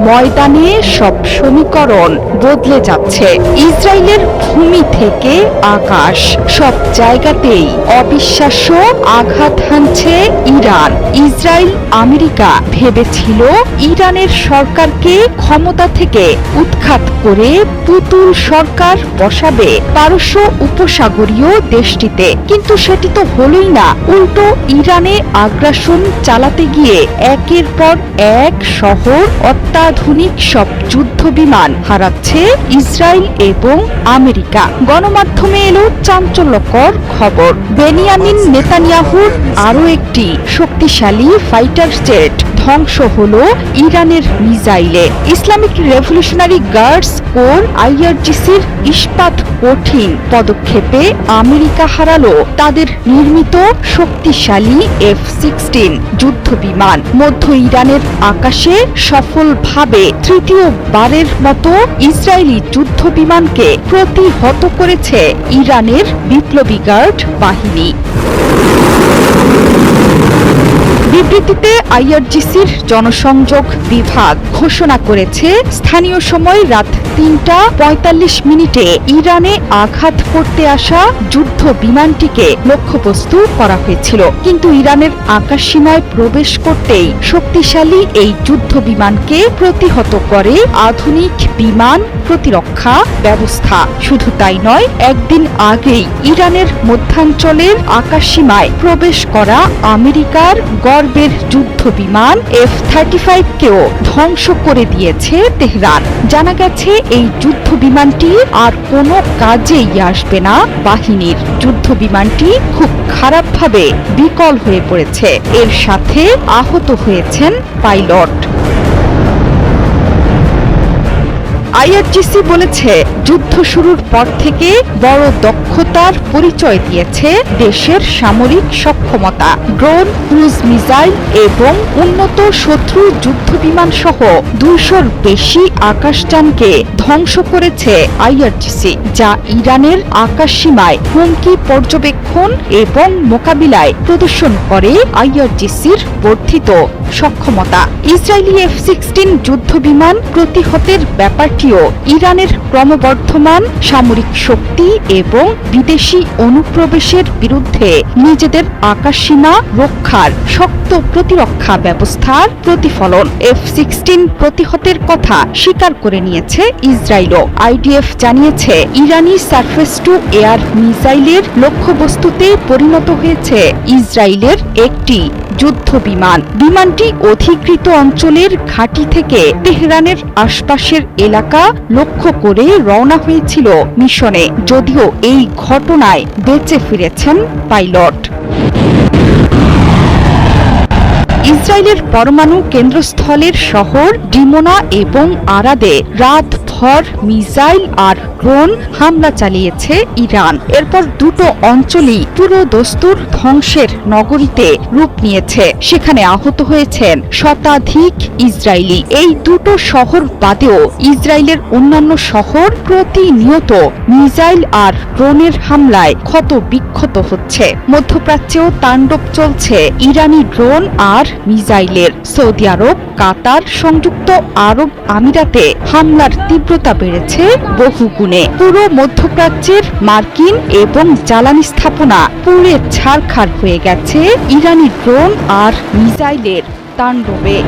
ময়দানে সব সমীকরণ বদলে যাচ্ছে। ইসরায়েলের ভূমি থেকে আকাশ, সব জায়গাতেই অবিশ্বাস্য আঘাত হানছে ইরান। ইসরায়েল আমেরিকা ভেবেছিল ইরানের সরকারকে ক্ষমতা থেকে উৎখাত করে পুতুল সরকার বসাবে পারস্য উপসাগরীয় দেশটিতে, কিন্তু সেটি তো হলোই না। উল্টো ইরানে আগ্রাসন চালাতে গিয়ে একের পর এক শহর, অত্যাধুনিক সব যুদ্ধ বিমান হারাচ্ছে ইসরায়েল এবং আমেরিকা। গণমাধ্যমে এলো চাঞ্চল্যকর খবর, বেনিয়ামিন নেতানিয়াহুর আরও একটি শক্তিশালী ফাইটার জেট ধ্বংস হলো ইরানের মিসাইলে। ইসলামিক রেভলিউশনারি গার্ডস কোর আইআরজিসির ইস্পাত কঠিন পদক্ষেপে আমেরিকা হারালো তাদের নির্মিত শক্তিশালী F-16 যুদ্ধ বিমান। মধ্য ইরানের আকাশে সফলভাবে তৃতীয়বারের মতো ইসরায়েলি যুদ্ধ বিমানকে প্রতিহত করেছে ইরানের বিপ্লবী গার্ড বাহিনী। বিবৃতিতে আইআরজিসির জনসংযোগ বিভাগ ঘোষণা করেছে, স্থানীয় সময় রাত ৩টা ৪৫ ইরানে আঘাত করতে আসা যুদ্ধ বিমানটিকে লক্ষ্যবস্তু করা হয়েছিল, কিন্তু ইরানের আকাশসীমায় প্রবেশ করতেই শক্তিশালী এই যুদ্ধ বিমানকে প্রতিহত করে আধুনিক বিমান প্রতিরক্ষা ব্যবস্থা। শুধু তাই নয়, একদিন আগেই ইরানের মধ্যাঞ্চলের আকাশসীমায় প্রবেশ করা আমেরিকার গর্বের যুদ্ধ বিমান F-35 কেও ধ্বংস করে দিয়েছে তেহরান। জানা গেছে এই যুদ্ধ বিমানটি আর কোনো কাজেই আসবে না বাহিনীর। যুদ্ধ বিমানটি খুব খারাপভাবে বিকল হয়ে পড়েছে, এর সাথে আহত হয়েছেন পাইলট। আইআরজিসি বলেছে, যুদ্ধ শুরুর পর থেকে বড় দক্ষতার পরিচয় দিয়েছে দেশের সামরিক সক্ষমতা। ড্রোন, ক্রুজ মিসাইল এবং উন্নত শত্রু যুদ্ধ বিমান সহ ২০০-র বেশি আকাশযানকে ধ্বংস করেছে আইআরজিসি, যা ইরানের আকাশসীমায় হুমকি পর্যবেক্ষণ এবং মোকাবিলায় প্রদর্শন করে আইআরজিসির বর্ধিত সক্ষমতা। ইসরায়েলি F-16 যুদ্ধ বিমান প্রতিহতের ব্যাপারটিও ইরানের ক্রমবর্ধমান সামরিক শক্তি এবং বিদেশি অনুপ্রবেশের বিরুদ্ধে নিজেদের আকাশসীমা রক্ষার শক্ত প্রতিরক্ষা ব্যবস্থার প্রতিফলন। F-16 প্রতিহতের কথা স্বীকার করে নিয়েছে ইসরায়েলও। আইডিএফ জানিয়েছে, ইরানি সারফেস টু এয়ার মিসাইলের লক্ষ্যবস্তুতে পরিণত হয়েছে ইসরায়েলের একটি যুদ্ধ বিমান। বিমানটি অধিকৃত অঞ্চলের ঘাঁটি থেকে তেহরানের আশপাশের এলাকা লক্ষ্য করে রওনা হয়েছিল মিশনে, যদিও এই ঘটনায় বেঁচে ফিরেছেন পাইলট। ইসরায়েলের পরমাণু কেন্দ্রস্থলের শহর ডিমোনা এবং আরাদে রাতভর মিসাইল আর ড্রোন হামলা চালিয়েছে ইরান। এরপর দুটো অঞ্চলই পুরো দস্তুর ধ্বংসের নগরীতে রূপ নিয়েছে। সেখানে আহত হয়েছেন শতাধিক ইসরায়েলি। এই দুটো শহর বাদেও ইসরায়েলের অন্যান্য শহর প্রতিনিয়ত মিসাইল আর ড্রোনের হামলায় ক্ষত বিক্ষত হচ্ছে। মধ্যপ্রাচ্যেও তাণ্ডব চলছে ইরানি ড্রোন আর মিসাইলের। সৌদি আরব, কাতার, সংযুক্ত আরব আমিরাতে হামলার তীব্রতা বেড়েছে বহুগুণে। পুরো মধ্যপ্রাচ্যের মার্কিন এবং জ্বালানি স্থাপনা পুড়ে ছারখার হয়ে গেছে ইরানি ড্রোন আর মিসাইলের তাণ্ডবে।